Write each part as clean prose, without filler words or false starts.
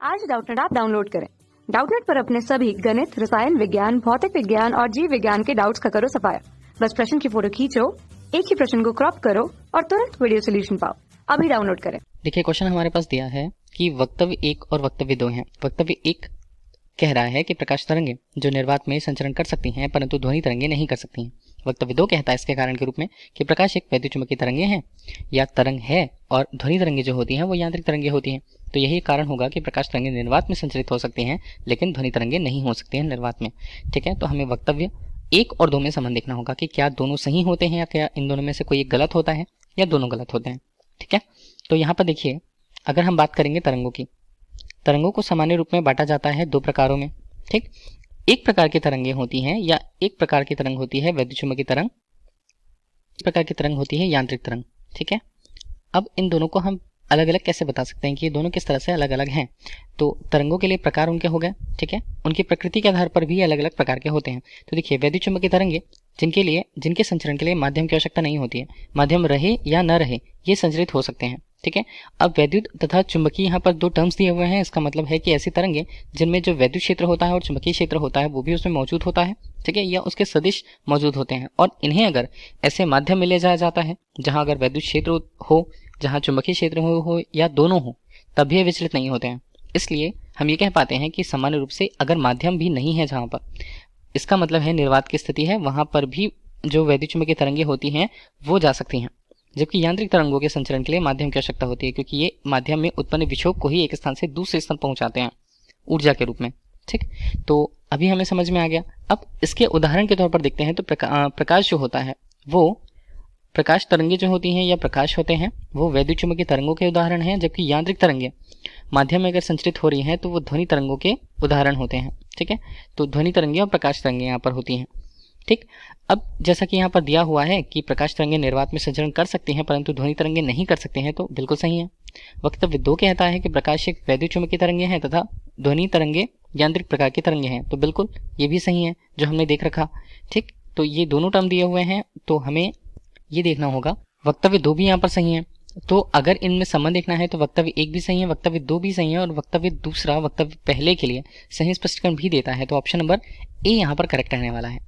आज Doubtnut app download करें। Doubtnut पर अपने सभी गणित, रसायन विज्ञान, भौतिक विज्ञान और जीव विज्ञान के डाउट्स का करो सफाया। बस प्रश्न की फोटो खींचो, एक ही प्रश्न को क्रॉप करो और तुरंत वीडियो सोल्यूशन पाओ। अभी डाउनलोड करें। देखिए, क्वेश्चन हमारे पास दिया है कि वक्तव्य 1 और वक्तव्य 2 हैं। वक्तव्य 1 कह रहा है कि प्रकाश तरंगें जो निर्वात में संचरण कर सकती हैं परंतु ध्वनि तरंगें नहीं कर सकती हैं। वक्तव्य 2 कहता है इसके कारण के रूप में कि प्रकाश एक वैद्युत चुंबकीय तरंगे हैं या तरंग है और ध्वनि तरंगें जो होती हैं वो यांत्रिक तरंगें होती हैं। तो यही कारण होगा कि प्रकाश तरंगें निर्वात में संचरित हो सकती हैं लेकिन ध्वनि तरंगें नहीं हो सकती हैं निर्वात में। ठीक है, तो हमें वक्तव्य 1 और 2 में संबंध देखना होगा कि क्या दोनों सही होते हैं या क्या इन दोनों में से कोई एक गलत होता है या दोनों गलत होते हैं। ठीक है, तो यहाँ पर देखिए, अगर हम बात करेंगे तरंगों की, तरंगों को सामान्य रूप में बांटा जाता है 2 प्रकारों में। ठीक, एक प्रकार की तरंगें होती हैं या एक प्रकार की तरंग होती है वैद्युत चुंबकीय तरंग, एक प्रकार की तरंग होती है यांत्रिक तरंग। ठीक है, अब इन दोनों को हम अलग अलग कैसे बता सकते हैं कि ये दोनों किस तरह से अलग अलग हैं। तो तरंगों के लिए प्रकार उनके हो गए, ठीक है, उनकी प्रकृति के आधार पर भी अलग अलग प्रकार के होते हैं। तो देखिए, वैद्युत चुंबकीय तरंगे जिनके संचरण के लिए माध्यम की आवश्यकता नहीं होती है, माध्यम रहे या न रहे ये संचरित हो सकते हैं। ठीक है, अब वैद्युत तथा चुंबकीय यहाँ पर 2 टर्म्स दिए हुए हैं। इसका मतलब है कि ऐसी तरंगे जिनमें जो वैद्युत क्षेत्र होता है और चुंबकीय क्षेत्र होता है वो भी उसमें मौजूद होता है, ठीक है, या उसके सदिश मौजूद होते हैं। और इन्हें अगर ऐसे माध्यम में ले जाया जाता है जहाँ अगर वैद्युत क्षेत्र हो, जहाँ चुंबकीय क्षेत्र हो या दोनों हो, तब भी विचलित नहीं होते हैं। इसलिए हम ये कह पाते हैं कि सामान्य रूप से अगर माध्यम भी नहीं है जहाँ पर, इसका मतलब है निर्वात की स्थिति है, वहां पर भी जो वैद्युत चुंबकीय तरंगें होती हैं वो जा सकती हैं। जबकि यांत्रिक तरंगों के संचरण के लिए माध्यम की आवश्यकता होती है क्योंकि ये माध्यम में उत्पन्न विक्षोभ को ही एक स्थान से दूसरे स्थान पहुंचाते हैं ऊर्जा के रूप में। ठीक, तो अभी हमें समझ में आ गया। अब इसके उदाहरण के तौर पर देखते हैं तो प्रकाश जो होता है वो प्रकाश तरंगे जो होती हैं या प्रकाश होते हैं वो वैद्युत चुंबकीय तरंगों के उदाहरण हैं, जबकि यांत्रिक तरंगे माध्यम में अगर संचरित हो रही हैं तो वो ध्वनि तरंगों के उदाहरण होते हैं। ठीक है, तो ध्वनि तरंगे और प्रकाश तरंगे यहाँ पर होती हैं। ठीक, अब जैसा कि यहाँ पर दिया हुआ है कि प्रकाश तरंगे निर्वात में संचरण कर सकती हैं परंतु ध्वनि तरंगे नहीं कर सकते हैं, तो बिल्कुल सही है। वक्तव्य 2 कहता है कि प्रकाश एक वैद्युत चुंबकीय तरंगे हैं तथा ध्वनि तरंगे यांत्रिक प्रकार की तरंगे हैं, तो बिल्कुल ये भी सही है जो हमने देख रखा। ठीक, तो ये दोनों टर्म दिए हुए हैं तो हमें ये देखना होगा। वक्तव्य 2 भी यहाँ पर सही है, तो अगर इनमें संबंध देखना है तो वक्तव्य 1 भी सही है, वक्तव्य 2 भी सही है और वक्तव्य पहले के लिए सही स्पष्टीकरण भी देता है। तो ऑप्शन नंबर ए यहाँ पर करेक्ट रहने वाला है।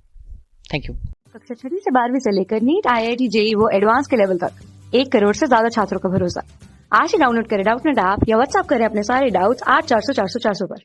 Thank you. कक्षा 6 से 12वीं से लेकर नीट, IIT, JEE वो एडवांस के लेवल तक 1 करोड़ से ज्यादा छात्रों का भरोसा। आज ही डाउनलोड करें डाउटनेट ऐप या व्हाट्सएप करें अपने सारे डाउट्स 8400 400 400 पर।